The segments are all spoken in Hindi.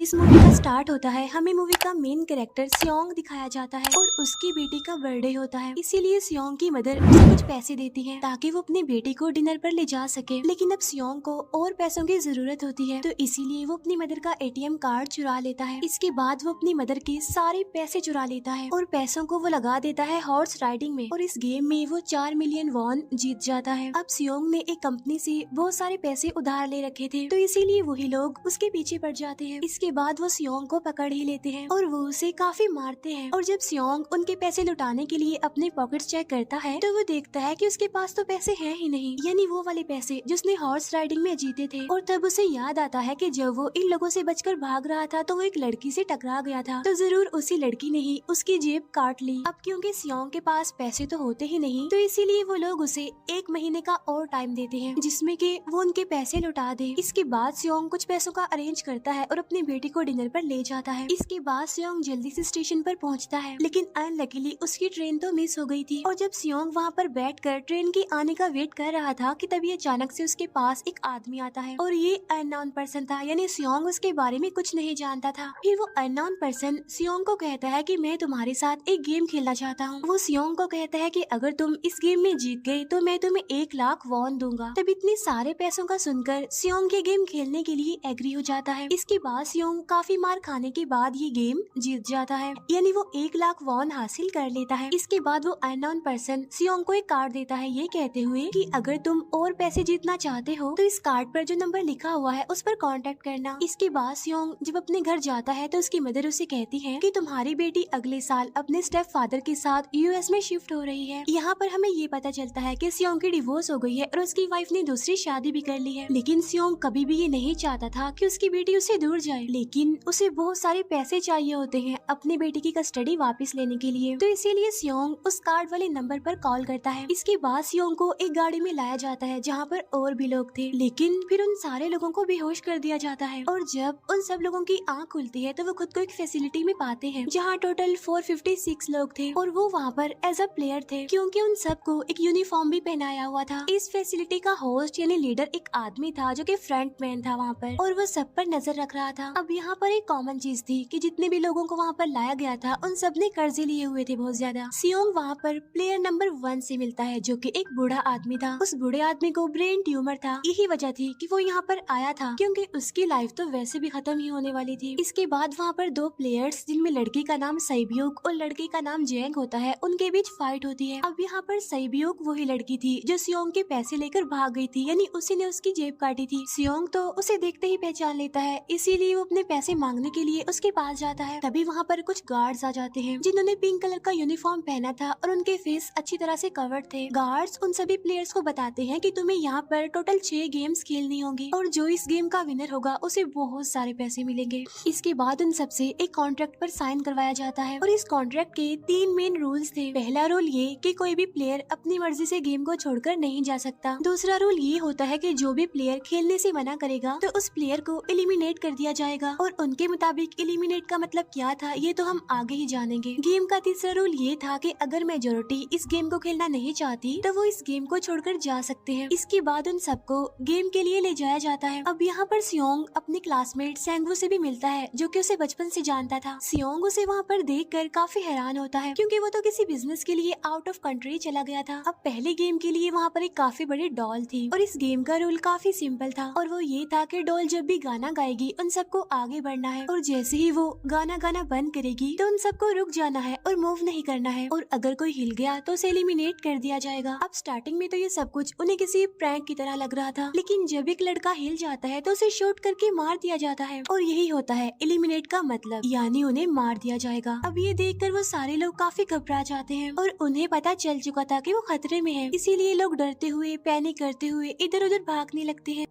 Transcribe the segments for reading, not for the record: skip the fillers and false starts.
इस मूवी का स्टार्ट होता है, हमें मूवी का मेन कैरेक्टर सियोंग दिखाया जाता है और उसकी बेटी का बर्थडे होता है। इसीलिए सियोंग की मदर उसे कुछ पैसे देती है ताकि वो अपनी बेटी को डिनर पर ले जा सके। लेकिन अब सियोंग को और पैसों की जरूरत होती है, तो इसीलिए वो अपनी मदर का एटीएम कार्ड चुरा लेता है। इसके बाद वो अपनी मदर के सारे पैसे चुरा लेता है और पैसों को वो लगा देता है हॉर्स राइडिंग में, और इस गेम में वो 4 मिलियन वॉन जीत जाता है। अब सियोंग ने एक कंपनी से बहुत सारे पैसे उधार ले रखे थे, तो इसीलिए वही लोग उसके पीछे पड़ जाते हैं। इसके बाद वो सियोंग को पकड़ ही लेते हैं और वो उसे काफी मारते हैं। और जब सियोंग उनके पैसे लुटाने के लिए अपने पॉकेट्स चेक करता है तो वो देखता है कि उसके पास तो पैसे हैं ही नहीं, यानी वो वाले पैसे जिसने हॉर्स राइडिंग में जीते थे। और तब उसे याद आता है कि जब वो इन लोगों से बचकर भाग रहा था तो वो एक लड़की से टकरा गया था, तो जरूर उसी लड़की ने ही उसकी जेब काट ली। अब क्योंकि सियोंग के पास पैसे तो होते ही नहीं, तो इसीलिए वो लोग उसे 1 महीने का और टाइम देते हैं जिसमें कि वो उनके पैसे लुटा दे। इसके बाद सियोंग कुछ पैसों का अरेंज करता है और अपनी बेटी को डिनर पर ले जाता है। इसके बाद सियोंग जल्दी से स्टेशन पर पहुंचता है, लेकिन अनलकीली उसकी ट्रेन तो मिस हो गई थी। और जब सियोंग वहां पर बैठकर ट्रेन के आने का वेट कर रहा था कि तभी अचानक से उसके पास एक आदमी आता है और ये अननोन पर्सन था, यानी सियोंग उसके बारे में कुछ नहीं जानता था। फिर वो अननोन पर्सन सियोंग को कहता है कि मैं तुम्हारे साथ एक गेम खेलना चाहता हूँ। वो सियोंग को कहता है कि अगर तुम इस गेम में जीत गए तो मैं तुम्हें 1 लाख वॉन दूंगा। तब इतने सारे पैसों का सुनकर सियोंग ये गेम खेलने के लिए एग्री हो जाता है। इसके बाद सियोंग काफी मार खाने के बाद ये गेम जीत जाता है, यानी वो 1 लाख वॉन हासिल कर लेता है। इसके बाद वो अननोन पर्सन सियोंग को एक कार्ड देता है, ये कहते हुए कि अगर तुम और पैसे जीतना चाहते हो तो इस कार्ड पर जो नंबर लिखा हुआ है उस पर कांटेक्ट करना। इसके बाद सियोंग जब अपने घर जाता है तो उसकी मदर उसे कहती है कि तुम्हारी बेटी अगले साल अपने स्टेप फादर के साथ यूएस में शिफ्ट हो रही है। यहाँ पर हमें ये पता चलता है कि सियोंग की डिवोर्स हो गई है और उसकी वाइफ ने दूसरी शादी भी कर ली है। लेकिन सियोंग कभी भी ये नहीं चाहता था कि उसकी बेटी उससे दूर जाए, लेकिन उसे बहुत सारे पैसे चाहिए होते हैं अपनी बेटी की कस्टडी वापस लेने के लिए, तो इसीलिए सियोंग उस कार्ड वाले नंबर पर कॉल करता है। इसके बाद सियोंग को एक गाड़ी में लाया जाता है जहाँ पर और भी लोग थे, लेकिन फिर उन सारे लोगों को बेहोश कर दिया जाता है। और जब उन सब लोगों की आंख खुलती है तो वो खुद को एक फैसिलिटी में पाते हैं जहाँ टोटल 456 लोग थे और वो वहाँ पर एज अ प्लेयर थे, क्योंकि उन सबको एक यूनिफॉर्म भी पहनाया हुआ था। इस फैसिलिटी का होस्ट यानी लीडर एक आदमी था जो कि फ्रंट मैन था वहाँ पर, और वो सब पर नजर रख रहा था। अब यहाँ पर एक कॉमन चीज थी कि जितने भी लोगों को वहाँ पर लाया गया था उन सब ने कर्जे लिए हुए थे बहुत ज्यादा। सियोंग वहाँ पर प्लेयर नंबर 1 से मिलता है जो कि एक बूढ़ा आदमी था। उस बूढ़े आदमी को ब्रेन ट्यूमर था, यही वजह थी कि वो यहाँ पर आया था, क्योंकि उसकी लाइफ तो वैसे भी खत्म ही होने वाली थी। इसके बाद वहाँ पर 2 प्लेयर्स जिनमें लड़की का नाम सैब्यूक और लड़के का नाम जेंग होता है, उनके बीच फाइट होती है। अब यहाँ पर सैब्यूक वही लड़की थी जो सियोंग के पैसे लेकर भाग गई थी, यानी उसी ने उसकी जेब काटी थी। सियोंग तो उसे देखते ही पहचान लेता है, इसीलिए वो अपने पैसे मांगने के लिए उसके पास जाता है। तभी वहाँ पर कुछ गार्ड्स आ जाते हैं जिन्होंने पिंक कलर का यूनिफॉर्म पहना था और उनके फेस अच्छी तरह से कवर्ड थे। गार्ड्स उन सभी प्लेयर्स को बताते हैं कि तुम्हें यहाँ पर टोटल 6 गेम्स खेलनी होंगी और जो इस गेम का विनर होगा उसे बहुत सारे पैसे मिलेंगे। इसके बाद उन सबसे एक कॉन्ट्रैक्ट पर साइन करवाया जाता है और इस कॉन्ट्रैक्ट के 3 मेन रूल्स थे। पहला रूल ये कि कोई भी प्लेयर अपनी मर्जी से गेम को छोड़कर नहीं जा सकता। दूसरा रूल ये होता है कि जो भी प्लेयर खेलने से मना करेगा तो उस प्लेयर को एलिमिनेट कर दिया जाएगा, और उनके मुताबिक एलिमिनेट का मतलब क्या था ये तो हम आगे ही जानेंगे। गेम का तीसरा रूल ये था कि अगर मेजोरिटी इस गेम को खेलना नहीं चाहती तो वो इस गेम को छोड़कर जा सकते हैं। इसके बाद उन सबको गेम के लिए ले जाया जाता है। अब यहाँ पर सियोंग अपने क्लासमेट सेंगवू से भी मिलता है जो कि उसे बचपन से जानता था। सियोंग उसे वहाँ पर देखकर काफी हैरान होता है क्योंकि वो तो किसी बिजनेस के लिए आउट ऑफ कंट्री चला गया था। अब पहले गेम के लिए वहाँ पर एक काफी बड़ी डॉल थी और इस गेम का रूल काफी सिंपल था, और वो ये था कि डॉल जब भी गाना गाएगी उन सबको आगे बढ़ना है, और जैसे ही वो गाना गाना बंद करेगी तो उन सबको रुक जाना है और मूव नहीं करना है, और अगर कोई हिल गया तो उसे एलिमिनेट कर दिया जाएगा। अब स्टार्टिंग में तो ये सब कुछ उन्हें किसी प्रैंक की तरह लग रहा था, लेकिन जब एक लड़का हिल जाता है तो उसे शूट करके मार दिया जाता है, और यही होता है एलिमिनेट का मतलब, यानी उन्हें मार दिया जाएगा। अब ये देखकर वो सारे लोग काफी घबरा जाते हैं और उन्हें पता चल चुका था कि वो खतरे में है, इसीलिए लोग डरते हुए पैनिक करते हुए इधर उधर भागने लगते हैं।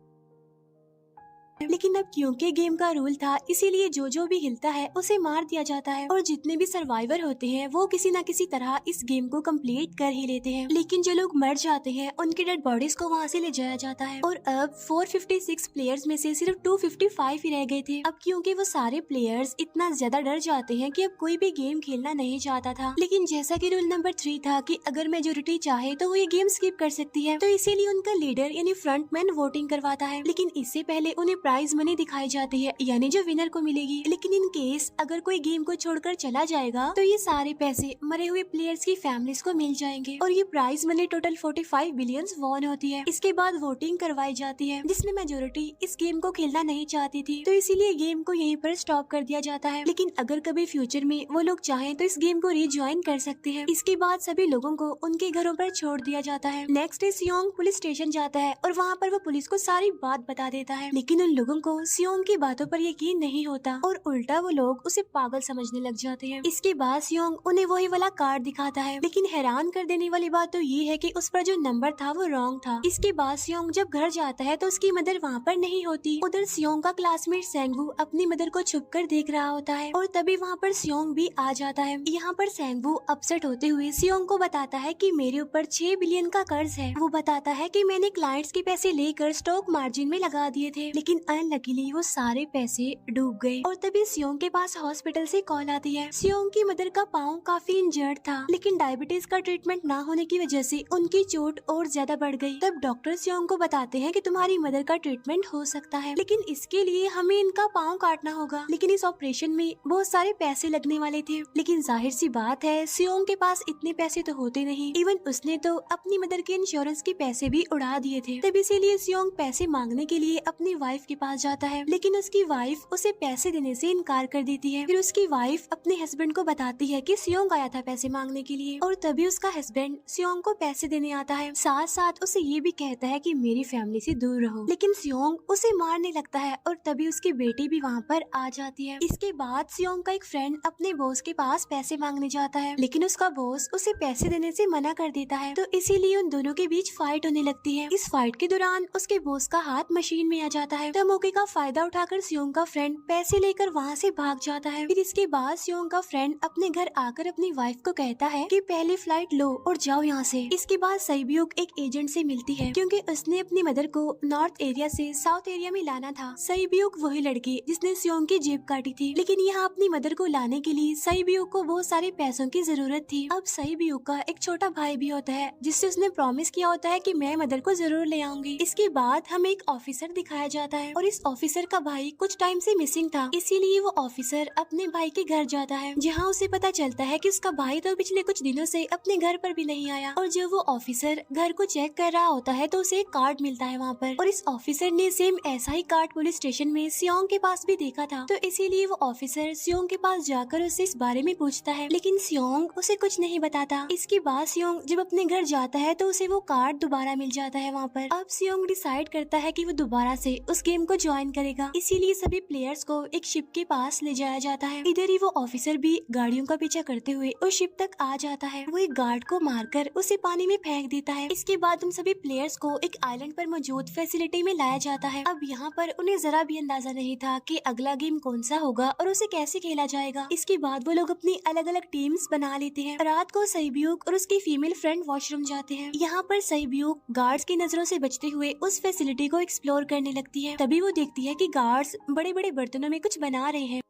लेकिन अब क्योंकि गेम का रूल था इसीलिए जो भी हिलता है उसे मार दिया जाता है, और जितने भी सर्वाइवर होते हैं वो किसी न किसी तरह इस गेम को कंप्लीट कर ही लेते हैं। लेकिन जो लोग मर जाते हैं उनकी डेड बॉडीज को वहाँ से ले जाया जाता है, और अब 456 प्लेयर्स में से सिर्फ 255 ही रह गए थे। अब क्योंकि वो सारे प्लेयर्स इतना ज्यादा डर जाते हैं कि अब कोई भी गेम खेलना नहीं चाहता था। लेकिन जैसा कि रूल नंबर 3 था कि अगर मेजोरिटी चाहे तो वो ये गेम स्किप कर सकती है, तो इसीलिए उनका लीडर यानी फ्रंटमैन वोटिंग करवाता है। लेकिन इससे पहले उन्हें प्राइज मनी दिखाई जाती है, यानी जो विनर को मिलेगी। लेकिन इन केस अगर कोई गेम को छोड़कर चला जाएगा तो ये सारे पैसे मरे हुए प्लेयर्स की फैमिलीज को मिल जाएंगे। और ये prize money total 45 billion won होती है। इसके बाद वोटिंग करवाई जाती है, जिसमें मेजोरिटी इस गेम को खेलना नहीं चाहती थी, तो इसीलिए गेम को यहीं पर स्टॉप कर दिया जाता है। लेकिन अगर कभी फ्यूचर में वो लोग चाहें तो इस गेम को रिज्वाइन कर सकते हैं। इसके बाद सभी लोगों को उनके घरों पर छोड़ दिया जाता है। नेक्स्ट डे सियोंग पुलिस स्टेशन जाता है और वहाँ पर वो पुलिस को सारी बात बता देता है। लेकिन उन लोगों को सियोंग की बातों पर यकीन नहीं होता और उल्टा वो लोग उसे पागल समझने लग जाते हैं। इसके बाद सियोंग उन्हें वही वाला कार्ड दिखाता है, लेकिन हैरान कर देने वाली बात तो ये है कि उस पर जो नंबर था वो रॉन्ग था। इसके बाद सियोंग जब घर जाता है तो उसकी मदर वहाँ पर नहीं होती। उधर सियोंग का क्लासमेट सेंगवू अपनी मदर को छुपकर देख रहा होता है और तभी वहाँ पर सियोंग भी आ जाता है। यहाँ पर सेंगवू अपसेट होते हुए सियोंग को बताता है कि मेरे ऊपर 6 बिलियन का कर्ज है। वो बताता है कि मैंने क्लाइंट्स के पैसे लेकर स्टॉक मार्जिन में लगा दिए थे, लेकिन अनलकीली वो सारे पैसे डूब गए। और तभी सियोंग के पास हॉस्पिटल से कॉल आती है। सियोंग की मदर का पाँव काफी इंजर्ड था, लेकिन डायबिटीज का ट्रीटमेंट ना होने की वजह से उनकी चोट और ज्यादा बढ़ गई। तब डॉक्टर सियोंग को बताते हैं कि तुम्हारी मदर का ट्रीटमेंट हो सकता है, लेकिन इसके लिए हमें इनका पाँव काटना होगा। लेकिन इस ऑपरेशन में बहुत सारे पैसे लगने वाले थे। लेकिन जाहिर सी बात है सियोंग के पास इतने पैसे तो होते नहीं। इवन उसने तो अपनी मदर के इंश्योरेंस के पैसे भी उड़ा दिए थे। तब इसीलिए सियोंग पैसे मांगने के लिए अपनी वाइफ के पास जाता है, लेकिन उसकी वाइफ उसे पैसे देने से इनकार कर देती है। फिर उसकी वाइफ अपने हस्बैंड को बताती है कि सियोंग आया था पैसे मांगने के लिए, और तभी उसका हस्बैंड सियोंग को पैसे देने आता है। साथ साथ उसे ये भी कहता है कि मेरी फैमिली से दूर रहो। लेकिन सियोंग उसे मारने लगता है और तभी उसकी बेटी भी वहाँ पर आ जाती है। इसके बाद सियोंग का एक फ्रेंड अपने बॉस के पास पैसे मांगने जाता है, लेकिन उसका बॉस उसे पैसे देने से मना कर देता है। तो इसीलिए उन दोनों के बीच फाइट होने लगती है। इस फाइट के दौरान उसके बॉस का हाथ मशीन में आ जाता है। तो मौके का फायदा उठाकर सियोंग का फ्रेंड पैसे लेकर वहाँ से भाग जाता है। फिर इसके बाद सियोंग का फ्रेंड अपने घर आकर अपनी वाइफ को कहता है कि पहली फ्लाइट लो और जाओ यहाँ से। इसके बाद सईब्यूक एक एजेंट से मिलती है, क्योंकि उसने अपनी मदर को नॉर्थ एरिया से साउथ एरिया में लाना था। सईब्यूक वही लड़की जिसने सियोंग की जेब काटी थी, लेकिन यहाँ अपनी मदर को लाने के लिए सईब्यूक को बहुत सारे पैसों की जरूरत थी। अब सईब्यूक का एक छोटा भाई भी होता है, जिससे उसने प्रॉमिस किया होता है कि मैं मदर को जरूर ले आऊंगी। इसके बाद हमें एक ऑफिसर दिखाया जाता है और इस ऑफिसर का भाई कुछ टाइम से मिसिंग था, इसीलिए वो ऑफिसर अपने भाई के घर जाता है, जहाँ उसे पता चलता है कि उसका भाई तो पिछले कुछ दिनों से अपने घर पर भी नहीं आया। और जब वो ऑफिसर घर को चेक कर रहा होता है तो उसे एक कार्ड मिलता है वहाँ पर, और इस ऑफिसर ने सेम ऐसा ही कार्ड पुलिस स्टेशन में सियोंग के पास भी देखा था। तो इसीलिए वो ऑफिसर सियोंग के पास जाकर उससे इस बारे में पूछता है, लेकिन सियोंग उसे कुछ नहीं बताता। इसके बाद सियोंग जब अपने घर जाता है तो उसे वो कार्ड दोबारा मिल जाता है वहाँ पर। अब सियोंग डिसाइड करता है कि वो दोबारा से उस गेम को ज्वाइन करेगा, इसीलिए सभी प्लेयर्स को एक शिप के पास ले जाया जाता है। इधर ही वो ऑफिसर भी गाड़ियों का पीछा करते हुए उस शिप तक आ जाता है। वो एक गार्ड को मारकर उसे पानी में फेंक देता है। इसके बाद उन सभी प्लेयर्स को एक आइलैंड पर मौजूद फैसिलिटी में लाया जाता है। अब यहाँ पर उन्हें जरा भी अंदाजा नहीं था कि अगला गेम कौन सा होगा और उसे कैसे खेला जाएगा। इसके बाद वो लोग अपनी अलग अलग टीम्स बना लेते हैं। रात को सईब्यूक और उसकी फीमेल फ्रेंड वॉशरूम जाते हैं। यहाँ पर सईब्यूक गार्ड्स की नजरों से बचते हुए उस फैसिलिटी को एक्सप्लोर करने लगती है। तभी वो देखती है कि गार्ड्स बड़े बड़े बर्तनों में कुछ बना रहे हैं,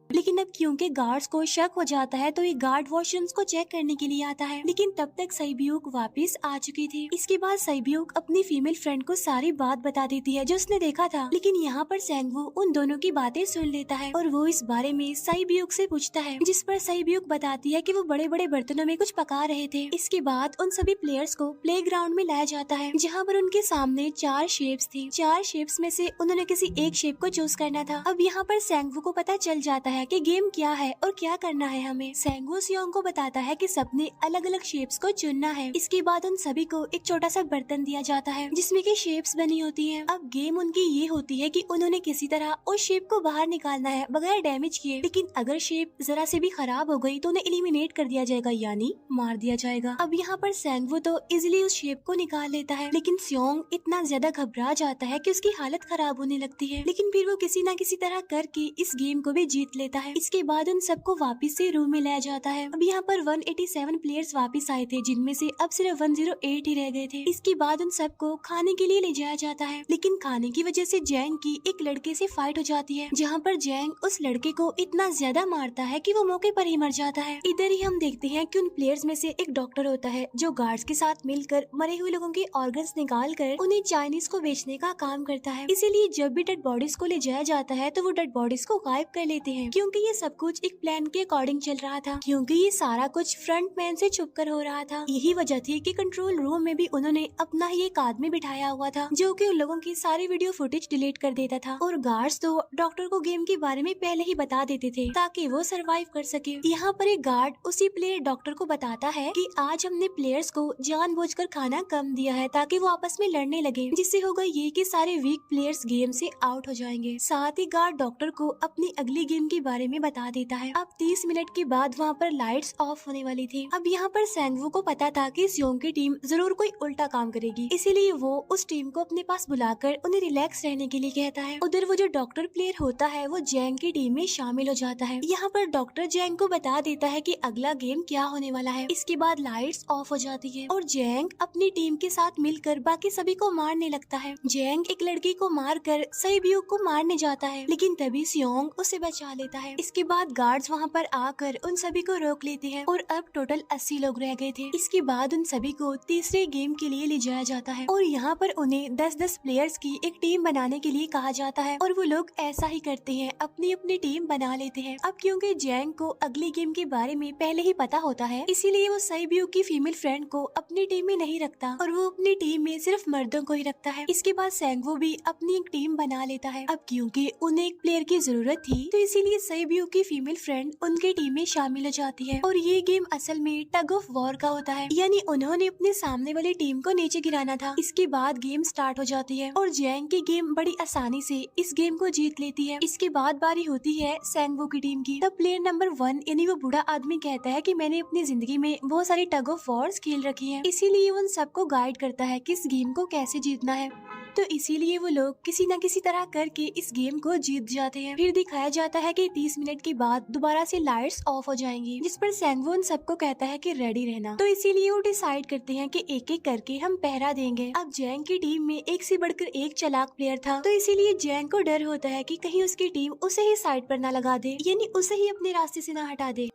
लेकिन अब क्योंकि गार्ड्स को शक हो जाता है तो ये गार्ड वॉशरूम्स को चेक करने के लिए आता है। लेकिन तब तक सईब्यूक वापस आ चुकी थी। इसके बाद सईब्यूक अपनी फीमेल फ्रेंड को सारी बात बता देती है जो उसने देखा था। लेकिन यहाँ पर सेंगवू उन दोनों की बातें सुन लेता है और वो इस बारे में सईब्यूक से पूछता है, जिस पर सईब्यूक बताती है कि वो बड़े बड़े बर्तनों में कुछ पका रहे थे। इसके बाद उन सभी प्लेयर्स को प्ले ग्राउंड में लाया जाता है, जहाँ पर उनके सामने 4 शेप्स थी। 4 शेप्स में से उन्होंने किसी एक शेप को चूज करना था। अब यहाँ पर सेंगवू को पता चल जाता है कि गेम क्या है और क्या करना है हमें। सेंगवू सियोंग को बताता है कि सबने अलग अलग शेप्स को चुनना है। इसके बाद उन सभी को एक छोटा सा बर्तन दिया जाता है जिसमें की शेप्स बनी होती हैं। अब गेम उनकी ये होती है कि उन्होंने किसी तरह उस शेप को बाहर निकालना है बगैर डैमेज किए। लेकिन अगर शेप जरा से भी खराब हो गई तो उन्हें एलिमिनेट कर दिया जाएगा, यानी मार दिया जाएगा। अब यहाँ पर सेंगवू तो इजिली उस शेप को निकाल लेता है, लेकिन सियोंग इतना ज्यादा घबरा जाता है कि उसकी हालत खराब होने लगती है। लेकिन फिर वो किसी न किसी तरह करके इस गेम को भी जीत लेता देता है। इसके बाद उन सबको वापस से रूम में लाया जाता है। अब यहाँ पर 187 प्लेयर्स वापस आए थे, जिनमें से अब सिर्फ 108 ही रह गए थे। इसके बाद उन सबको खाने के लिए ले जाया जाता है, लेकिन खाने की वजह से जैंग की एक लड़के से फाइट हो जाती है, जहाँ पर जैंग उस लड़के को इतना ज्यादा मारता है कि वो मौके पर ही मर जाता है। इधर ही हम देखते हैं कि उन प्लेयर्स में से एक डॉक्टर होता है जो गार्ड्स के साथ मिलकर मरे हुए लोगों के ऑर्गन्स निकाल कर उन्हें चाइनीज को बेचने का काम करता है। इसीलिए जब भी डेड बॉडीज को ले जाया जाता है तो वो डेड बॉडीज को गायब कर लेते हैं, क्योंकि ये सब कुछ एक प्लान के अकॉर्डिंग चल रहा था, क्योंकि ये सारा कुछ फ्रंट मैन से छुप कर हो रहा था। यही वजह थी कि कंट्रोल रूम में भी उन्होंने अपना ही एक आदमी बिठाया हुआ था जो कि उन लोगों की सारी वीडियो फुटेज डिलीट कर देता था, और गार्ड्स तो डॉक्टर को गेम के बारे में पहले ही बता देते थे ताकि वो सरवाइव कर सके। यहाँ पर एक गार्ड उसी प्लेयर डॉक्टर को बताता है कि आज हमने प्लेयर्स को जानबूझकर खाना कम दिया है ताकि वो आपस में लड़ने लगे, जिससे होगा ये कि सारे वीक प्लेयर्स गेम से आउट हो जाएंगे। साथ ही गार्ड डॉक्टर को अपनी अगली गेम के बारे में बता देता है। अब 30 मिनट के बाद वहाँ पर लाइट्स ऑफ होने वाली थी। अब यहाँ पर सैंगवू को पता था कि सियोंग की टीम जरूर कोई उल्टा काम करेगी, इसीलिए वो उस टीम को अपने पास बुलाकर उन्हें रिलैक्स रहने के लिए कहता है। उधर वो जो डॉक्टर प्लेयर होता है वो जैंग की टीम में शामिल हो जाता है। यहाँ पर डॉक्टर जैंग को बता देता है कि अगला गेम क्या होने वाला है। इसके बाद लाइट्स ऑफ हो जाती है और जैंग अपनी टीम के साथ मिलकर बाकी सभी को मारने लगता है। जैंग एक लड़की को मारकर सैब्यू को मारने जाता है, लेकिन तभी सियोंग उसे बचा लेता है। इसके बाद गार्ड्स वहाँ पर आकर उन सभी को रोक लेते हैं और अब टोटल 80 लोग रह गए थे। इसके बाद उन सभी को तीसरे गेम के लिए ले जाया जाता है और यहाँ पर उन्हें 10-10 प्लेयर्स की एक टीम बनाने के लिए कहा जाता है, और वो लोग ऐसा ही करते हैं, अपनी अपनी टीम बना लेते हैं। अब क्योंकि जैंग को अगली गेम के बारे में पहले ही पता होता है, इसीलिए वो सैब्यू की फीमेल फ्रेंड को अपनी टीम में नहीं रखता और वो अपनी टीम में सिर्फ मर्दों को ही रखता है। इसके बाद सैंगवू भी अपनी एक टीम बना लेता है। अब क्योंकि उन्हें एक प्लेयर की जरूरत थी, तो इसीलिए सैब्यू की फीमेल फ्रेंड उनके टीम में शामिल हो जाती है, और ये गेम असल में टग ऑफ वॉर का होता है, यानी उन्होंने अपने सामने वाली टीम को नीचे गिराना था। इसके बाद गेम स्टार्ट हो जाती है और जैंग की गेम बड़ी आसानी से इस गेम को जीत लेती है। इसके बाद बारी होती है सैंगवू की टीम की। तब प्लेयर नंबर 1 यानी वो बूढ़ा आदमी कहता है कि मैंने अपनी जिंदगी में बहुत सारी टग ऑफ वॉर्स खेल रखी हैं, इसीलिए उन सबको गाइड करता है कि इस गेम को कैसे जीतना है। तो इसीलिए वो लोग किसी न किसी तरह करके इस गेम को जीत जाते हैं। फिर दिखाया जाता है कि 30 मिनट के बाद दोबारा से लाइट्स ऑफ हो जाएंगी, जिस पर सैंगवू उन सबको कहता है कि रेडी रहना। तो इसीलिए वो डिसाइड करते हैं कि एक एक करके हम पहरा देंगे। अब जैंग की टीम में एक से बढ़कर एक चालाक प्लेयर था, तो इसीलिए जैंग को डर होता है कि कहीं उसकी टीम उसे ही साइड पर न लगा दे, यानी उसे ही अपने रास्ते से न हटा दे।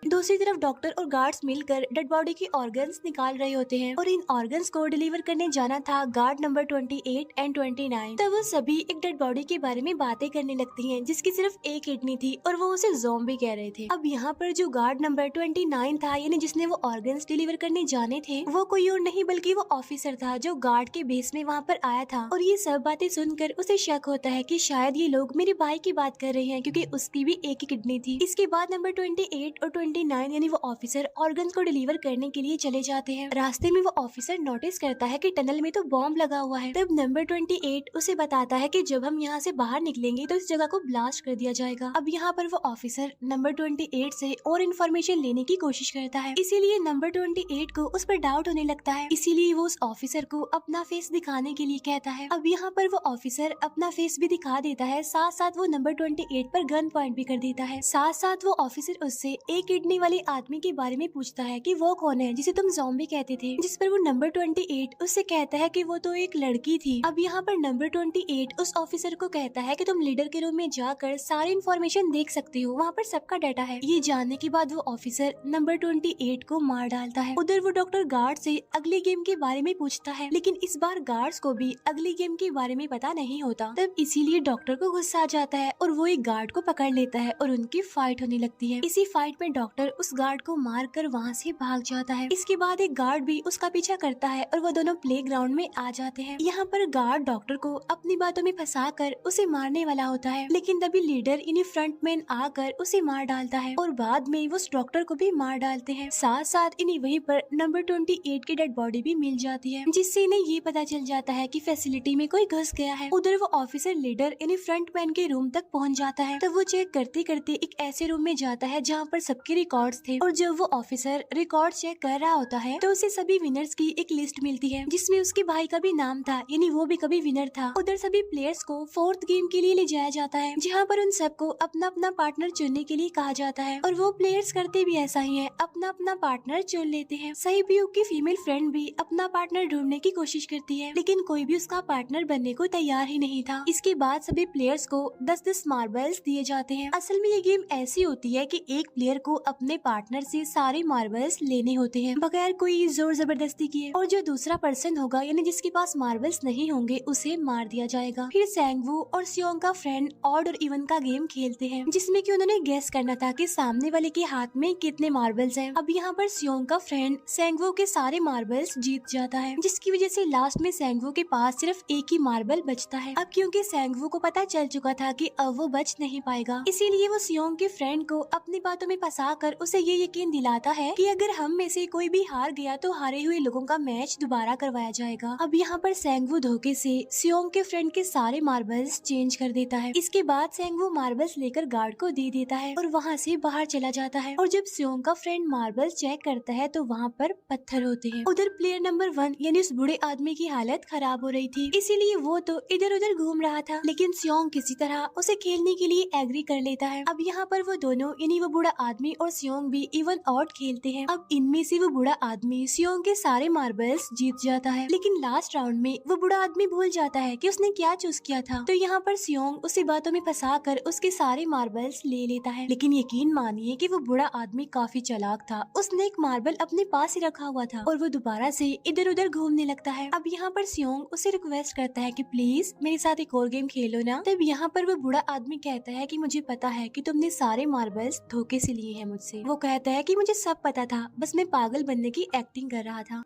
दूसरी तरफ डॉक्टर और गार्ड्स मिलकर डेड बॉडी की ऑर्गन्स निकाल रहे होते हैं और इन ऑर्गन्स को डिलीवर करने जाना था गार्ड नंबर 28 एंड 29। तब वो सभी एक डेड बॉडी के बारे में बातें करने लगती हैं जिसकी सिर्फ एक किडनी थी और वो उसे ज़ॉम्बी कह रहे थे। अब यहाँ पर जो गार्ड नंबर 29 था, यानी जिसने वो ऑर्गन्स डिलीवर करने जाने थे, वो कोई और नहीं बल्कि वो ऑफिसर था जो गार्ड के बेस में वहाँ पर आया था। और ये सब बातें सुनकर उसे शक होता है कि शायद ये लोग मेरे भाई की बात कर रहे हैं, क्योंकि उसकी भी एक ही किडनी थी। इसके बाद नंबर 28 और 29 यानी वो ऑफिसर ऑर्गन्स को डिलीवर करने के लिए चले जाते हैं। रास्ते में वो ऑफिसर नोटिस करता है कि टनल में तो बॉम्ब लगा हुआ है। तब नंबर 28 उसे बताता है कि जब हम यहाँ से बाहर निकलेंगे तो इस जगह को ब्लास्ट कर दिया जाएगा। अब यहाँ पर वो ऑफिसर नंबर 28 से और इन्फॉर्मेशन लेने की कोशिश करता है, इसीलिए नंबर 28 को उस पर डाउट होने लगता है, इसीलिए वो उस ऑफिसर को अपना फेस दिखाने के लिए कहता है। अब यहाँ पर वो ऑफिसर अपना फेस भी दिखा देता है, साथ साथ वो नंबर 28 पर गन पॉइंट भी कर देता है। साथ साथ वो ऑफिसर उससे एक किडनी वाले आदमी के बारे में पूछता है कि वो कौन है जिसे तुम ज़ॉम्बी कहते थे, जिस पर वो नंबर 28 उससे कहता है कि वो तो एक लड़की थी। अब यहाँ पर नंबर 28 उस ऑफिसर को कहता है कि तुम लीडर के रूम में जाकर सारी इन्फॉर्मेशन देख सकते हो, वहाँ पर सबका डाटा है। ये जानने के बाद वो ऑफिसर नंबर 28 को मार डालता है। उधर वो डॉक्टर गार्ड से अगली गेम के बारे में पूछता है, लेकिन इस बार गार्ड्स को भी अगली गेम के बारे में पता नहीं होता। तब इसीलिए डॉक्टर को गुस्सा आ जाता है और वो एक गार्ड को पकड़ लेता है और उनकी फाइट होने लगती है। इसी फाइट में डॉक्टर उस गार्ड को मारकर वहाँ से भाग जाता है। इसके बाद एक गार्ड भी उसका पीछा करता है और वो दोनों प्लेग्राउंड में आ जाते हैं। यहाँ पर गार्ड डॉक्टर को अपनी बातों में फंसाकर उसे मारने वाला होता है, लेकिन तभी लीडर इन्हीं फ्रंटमैन आकर उसे मार डालता है और बाद में वो उस डॉक्टर को भी मार डालते हैं। साथ साथ इन्हीं वहीं पर नंबर 28 की डेड बॉडी भी मिल जाती है, जिससे इन्हें ये पता चल जाता है कि फैसिलिटी में कोई घुस गया है। उधर वो ऑफिसर लीडर इन्हीं फ्रंटमैन के रूम तक पहुँच जाता है। तब वो चेक करते करते एक ऐसे रूम में जाता है जहाँ पर सबकी रिकॉर्ड्स थे और जब वो ऑफिसर रिकॉर्ड चेक कर रहा होता है तो उसे सभी विनर्स की एक लिस्ट मिलती है जिसमें उसके भाई का भी नाम था, यानी वो भी कभी विनर था। उधर सभी प्लेयर्स को फोर्थ गेम के लिए ले जाया जाता है जहाँ पर उन सबको अपना अपना पार्टनर चुनने के लिए कहा जाता है और वो प्लेयर्स करते भी ऐसा ही है, अपना अपना पार्टनर चुन लेते हैं। सहयोग की फीमेल फ्रेंड भी अपना पार्टनर ढूंढने की कोशिश करती है लेकिन कोई भी उसका पार्टनर बनने को तैयार ही नहीं था। इसके बाद सभी प्लेयर्स को 10-10 मार्बल्स दिए जाते हैं। असल में ये गेम ऐसी होती है कि एक प्लेयर को अपने पार्टनर से सारे मार्बल्स लेने होते हैं बगैर कोई जोर जबरदस्ती किए, और जो दूसरा पर्सन होगा यानी जिसके पास मार्बल्स नहीं होंगे उसे मार दिया जाएगा। फिर सैंगवू और सियोंग का फ्रेंड ऑड और इवन का गेम खेलते हैं जिसमें कि उन्होंने गेस करना था कि सामने वाले के हाथ में कितने मार्बल्स हैं। अब यहाँ पर सियोंग का फ्रेंड सैंगवू के सारे मार्बल्स जीत जाता है जिसकी वजह से लास्ट में सैंगवू के पास सिर्फ एक ही मार्बल बचता है। अब क्योंकि सैंगवू को पता चल चुका था कि अब वो बच नहीं पाएगा, इसीलिए वो सियोंग के फ्रेंड को अपनी बातों में फंसा कर उसे ये यकीन दिलाता है कि अगर हम में से कोई भी हार गया तो हारे हुए लोगों का मैच दोबारा करवाया जाएगा। अब यहाँ पर सैंगवू धोखे से सियोंग के फ्रेंड के सारे मार्बल्स चेंज कर देता है। इसके बाद सैंगवू मार्बल्स लेकर गार्ड को दे देता है और वहाँ से बाहर चला जाता है। और जब सियोंग का फ्रेंड मार्बल्स चेक करता है तो वहाँ पर पत्थर होते हैं। उधर प्लेयर नंबर 1 यानी उस बूढ़े आदमी की हालत खराब हो रही थी, इसीलिए वो तो इधर उधर घूम रहा था, लेकिन सियोंग किसी तरह उसे खेलने के लिए एग्री कर लेता है। अब यहाँ पर वो दोनों यानी वो बूढ़ा आदमी और सियोंग भी इवन आउट खेलते हैं। अब इनमें से वो बूढ़ा आदमी सियोंग के सारे मार्बल्स जीत जाता है, लेकिन लास्ट राउंड में वो बूढ़ा आदमी भूल जाता है कि उसने क्या चूज किया था। तो यहाँ पर सियोंग उसी बातों में फंसा कर उसके सारे मार्बल्स ले लेता है। लेकिन यकीन मानिए कि वो बूढ़ा आदमी काफी चालाक था, उसने एक मार्बल अपने पास ही रखा हुआ था और वो दोबारा से इधर उधर घूमने लगता है। अब यहाँ पर सियोंग उसे रिक्वेस्ट करता है कि प्लीज मेरे साथ एक और गेम खेलो ना। तब यहाँ पर वो बूढ़ा आदमी कहता है कि मुझे पता है कि तुमने सारे मार्बल्स धोखे से लिए हैं मुझसे। वो कहता है कि मुझे सब पता था, बस मैं पागल बनने की एक्टिंग कर रहा था।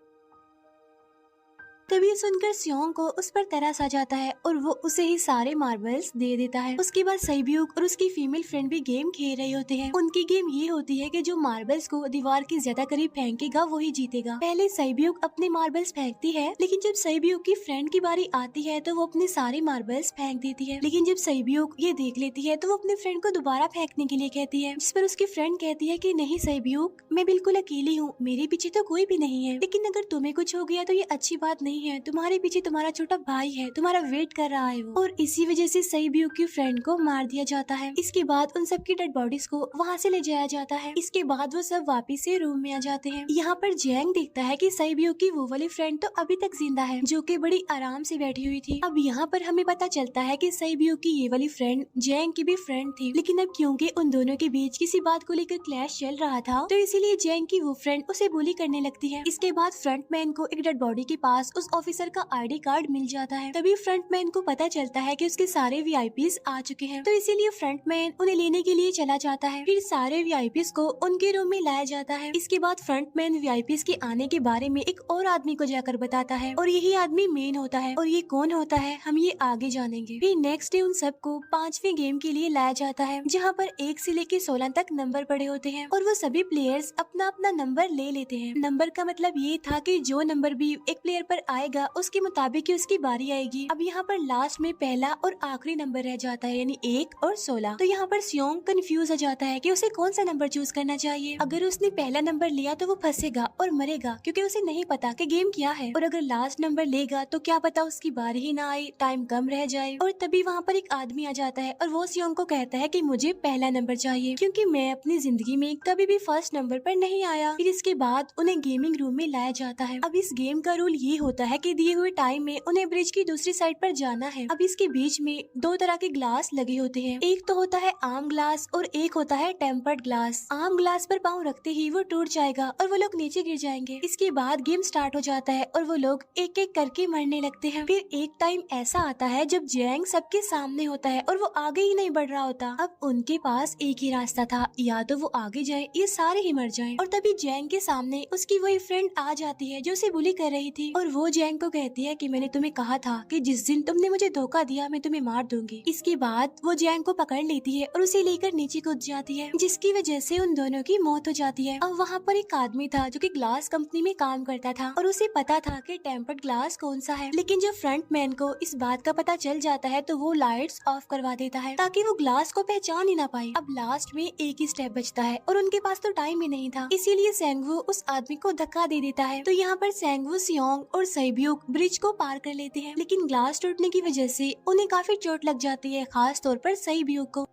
तभी सुनकर सियोंग को उस पर तरस आ जाता है और वो उसे ही सारे मार्बल्स दे देता है। उसके बाद सैब्यूक और उसकी फीमेल फ्रेंड भी गेम खेल रहे होते हैं। उनकी गेम ये होती है कि जो मार्बल्स को दीवार के ज्यादा करीब फेंकेगा वही जीतेगा। पहले सैब्यूक अपने मार्बल्स फेंकती है, लेकिन जब सैब्यूक की फ्रेंड की बारी आती है तो वो अपने सारे मार्बल्स फेंक देती है। लेकिन जब सैब्यूक ये देख लेती है तो वो अपने फ्रेंड को दोबारा फेंकने के लिए कहती है, जिस पर उसकी फ्रेंड कहती है कि नहीं सैब्यूक, मैं बिल्कुल अकेली हूँ, मेरे पीछे तो कोई भी नहीं है, लेकिन अगर तुम्हें कुछ हो गया तो ये अच्छी बात नहीं है, तुम्हारे पीछे तुम्हारा छोटा भाई है, तुम्हारा वेट कर रहा है वो। और इसी वजह से सैब्यूक की फ्रेंड को मार दिया जाता है। इसके बाद उन सबकी डेड बॉडीज को वहाँ से ले जाया जाता है। इसके बाद वो सब वापिस से रूम में आ जाते हैं। यहाँ पर जैंग देखता है कि सैब्यूक की वो वाली फ्रेंड तो अभी तक जिंदा है, जो कि बड़ी आराम से बैठी हुई थी। अब यहाँ पर हमें पता चलता है कि सैब्यूक की ये वाली फ्रेंड जैंग की भी फ्रेंड थी, लेकिन अब क्योंकि उन दोनों के बीच किसी बात को लेकर क्लैश चल रहा था तो इसीलिए जैंग की वो फ्रेंड उसे बुली करने लगती है। इसके बाद फ्रंटमैन को एक डेड बॉडी के पास उस ऑफिसर का आईडी कार्ड मिल जाता है। तभी फ्रंटमैन को पता चलता है कि उसके सारे वीआईपीज आ चुके हैं, तो इसीलिए फ्रंटमैन उन्हें लेने के लिए चला जाता है। फिर सारे वीआईपीज को उनके रूम में लाया जाता है। इसके बाद फ्रंटमैन वीआईपीज के आने के बारे में एक और आदमी को जाकर बताता है और यही आदमी मेन होता है। और ये कौन होता है हम ये आगे जानेंगे। फिर नेक्स्ट डे उन सबको 5वें गेम के लिए लाया जाता है, जहाँ पर 1 से लेकर 16 तक नंबर पड़े होते हैं और वो सभी प्लेयर्स अपना अपना नंबर ले लेते हैं। नंबर का मतलब ये था कि जो नंबर भी एक प्लेयर पर आएगा उसके मुताबिक ही उसकी बारी आएगी। अब यहाँ पर लास्ट में पहला और आखिरी नंबर रह जाता है, यानी 1 और 16। तो यहाँ पर सियोंग कंफ्यूज हो जाता है कि उसे कौन सा नंबर चूज करना चाहिए। अगर उसने पहला नंबर लिया तो वो फंसेगा और मरेगा, क्योंकि उसे नहीं पता कि गेम क्या है। और अगर लास्ट नंबर लेगा तो क्या पता उसकी बारी ही ना आए, टाइम कम रह जाए। और तभी वहाँ पर एक आदमी आ जाता है और वो सियोंग को कहता है कि मुझे पहला नंबर चाहिए, क्योंकि मैं अपनी जिंदगी में कभी भी फर्स्ट नंबर पर नहीं आया। फिर इसके बाद उन्हें गेमिंग रूम में लाया जाता है। अब इस गेम का रूल ये होता है कि दिए हुए टाइम में उन्हें ब्रिज की दूसरी साइड पर जाना है। अब इसके बीच में 2 तरह के ग्लास लगे होते हैं, एक तो होता है आम ग्लास और एक होता है टेम्पर्ड ग्लास। आम ग्लास पर पाँव रखते ही वो टूट जाएगा और वो लोग नीचे गिर जाएंगे। इसके बाद गेम स्टार्ट हो जाता है और वो लोग एक एक करके मरने लगते हैं। फिर एक टाइम ऐसा आता है जब जैंग सबके सामने होता है और वो आगे ही नहीं बढ़ रहा होता। अब उनके पास एक ही रास्ता था, या तो वो आगे जाए या सारे ही मर जाएं। और तभी जैंग के सामने उसकी वही फ्रेंड आ जाती है जो उसे बुली कर रही थी, और वो जैंग को कहती है कि मैंने तुम्हें कहा था कि जिस दिन तुमने मुझे धोखा दिया मैं तुम्हें मार दूंगी। इसके बाद वो जैंग को पकड़ लेती है और उसे लेकर नीचे कूद जाती है, जिसकी वजह से उन दोनों की मौत हो जाती है। अब वहाँ पर एक आदमी था जो कि ग्लास कंपनी में काम करता था और उसे पता था कि टेम्पर्ड ग्लास कौन सा है, लेकिन जब फ्रंट मैन को इस बात का पता चल जाता है तो वो लाइट्स ऑफ करवा देता है ताकि वो ग्लास को पहचान ही ना पाए। अब लास्ट में एक ही स्टेप बचता है और उनके पास तो टाइम ही नहीं था, इसीलिए सेंगवू उस आदमी को धक्का दे देता है। तो यहाँ पर सेंगवू, सियोंग और सैब्यूक ब्रिज को पार कर लेते हैं, लेकिन ग्लास टूटने की वजह से उन्हें काफी चोट लग जाती है, खास तौर पर सैब्यूक को।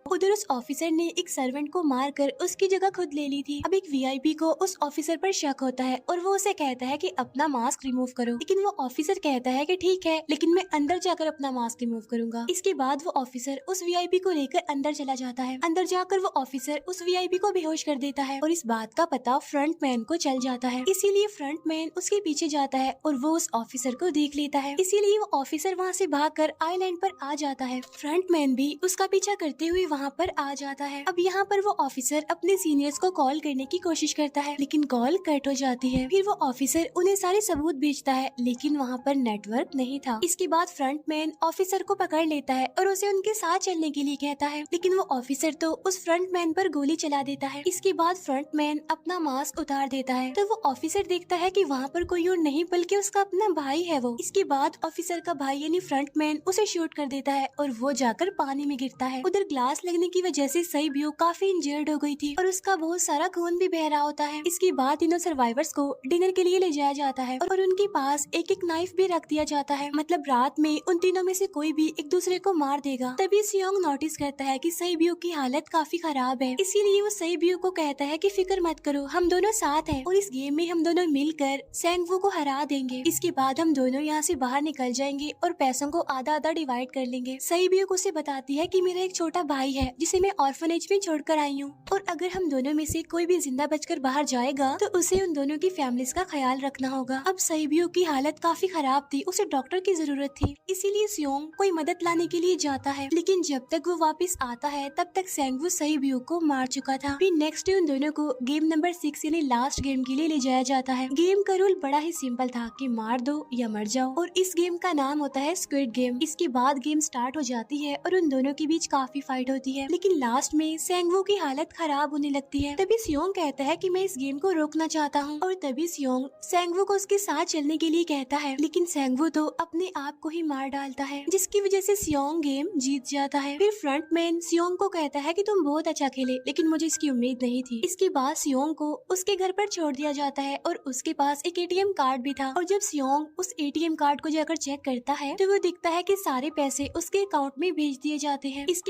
उधर उस ऑफिसर ने एक सर्वेंट को मारकर उसकी जगह खुद ले ली थी। अब एक वीआईपी को उस ऑफिसर पर शक होता है और वो उसे कहता है कि अपना मास्क रिमूव करो, लेकिन वो ऑफिसर कहता है कि ठीक है, लेकिन मैं अंदर जाकर अपना मास्क रिमूव करूंगा। इसके बाद वो ऑफिसर उस वीआईपी को लेकर अंदर चला जाता है। अंदर जाकर वो ऑफिसर उस वीआईपी को बेहोश कर देता है और इस बात का पता फ्रंट मैन को चल जाता है, इसीलिए फ्रंट मैन उसके पीछे जाता है और वो उस ऑफिसर को देख लेता है, इसीलिए वो ऑफिसर वहाँ से भागकर आइलैंड पर आ जाता है। फ्रंट मैन भी उसका पीछा करते हुए वहाँ पर आ जाता है। अब यहाँ पर वो ऑफिसर अपने सीनियर्स को कॉल करने की कोशिश करता है, लेकिन कॉल कट हो जाती है। फिर वो ऑफिसर उन्हें सारे सबूत भेजता है, लेकिन वहाँ पर नेटवर्क नहीं था। इसके बाद फ्रंट मैन ऑफिसर को पकड़ लेता है और उसे उनके साथ चलने के लिए कहता है, लेकिन वो ऑफिसर तो उस फ्रंट मैन पर गोली चला देता है। इसके बाद फ्रंट मैन अपना मास्क उतार देता है, तो वो ऑफिसर देखता है कि वहाँ पर कोई और नहीं बल्कि उसका अपना भाई है वो। इसके बाद ऑफिसर का भाई यानी फ्रंट मैन उसे शूट कर देता है और वो जाकर पानी में गिरता है। उधर ग्लास लगने की वजह से सैब्यूक काफी इंजर्ड हो गई थी और उसका बहुत सारा खून भी बह रहा होता है। इसके बाद तीनों सर्वाइवर्स को डिनर के लिए ले जाया जाता है और उनके पास एक एक नाइफ भी रख दिया जाता है, मतलब रात में उन तीनों में से कोई भी एक दूसरे को मार देगा। तभी सियोंग नोटिस करता है कि सैब्यूक की हालत काफी खराब है, इसीलिए वो सैब्यूक को कहता है कि फिक्र मत करो, हम दोनों साथ हैं और इस गेम में हम दोनों मिलकर सेंगवू को हरा देंगे। इसके बाद हम दोनों यहाँ से बाहर निकल जाएंगे और पैसों को आधा आधा डिवाइड कर लेंगे। सैब्यूक उसे बताती है कि मेरा एक छोटा भाई है जिसे मैं ऑर्फनेज में छोड़कर आई हूँ और अगर हम दोनों में से कोई भी जिंदा बचकर बाहर जाएगा तो उसे उन दोनों की फैमिलीज का ख्याल रखना होगा। अब सैब्यूक की हालत काफी खराब थी, उसे डॉक्टर की जरूरत थी, इसीलिए सियोंग कोई मदद लाने के लिए जाता है, लेकिन जब तक वो वापस आता है तब तक सेंगवू सैब्यूक को मार चुका था। फिर नेक्स्ट डे उन दोनों को गेम नंबर 6 यानी लास्ट गेम के लिए ले जाया जाता है। गेम का रूल बड़ा ही सिंपल था कि मार दो या मर जाओ और इस गेम का नाम होता है स्क्विड गेम। इसके बाद गेम स्टार्ट हो जाती है और उन दोनों के बीच काफी फाइट होती है, लेकिन लास्ट में सेंगवू की हालत खराब होने लगती है। तभी सियोंग कहता है कि मैं इस गेम को रोकना चाहता हूँ और तभी सियोंग सेंगवू को उसके साथ चलने के लिए कहता है, लेकिन सेंगवू तो अपने आप को ही मार डालता है, जिसकी वजह से सियोंग गेम जीत जाता है। फिर फ्रंट मैन सियोंग को कहता है कि तुम बहुत अच्छा खेले, लेकिन मुझे इसकी उम्मीद नहीं थी। इसके बाद सियोंग को उसके घर पर छोड़ दिया जाता है और उसके पास एक एटीएम कार्ड भी था और जब सियोंग उस एटीएम कार्ड को जाकर चेक करता है तो वो दिखता है कि सारे पैसे उसके अकाउंट में भेज दिए जाते हैं। इसके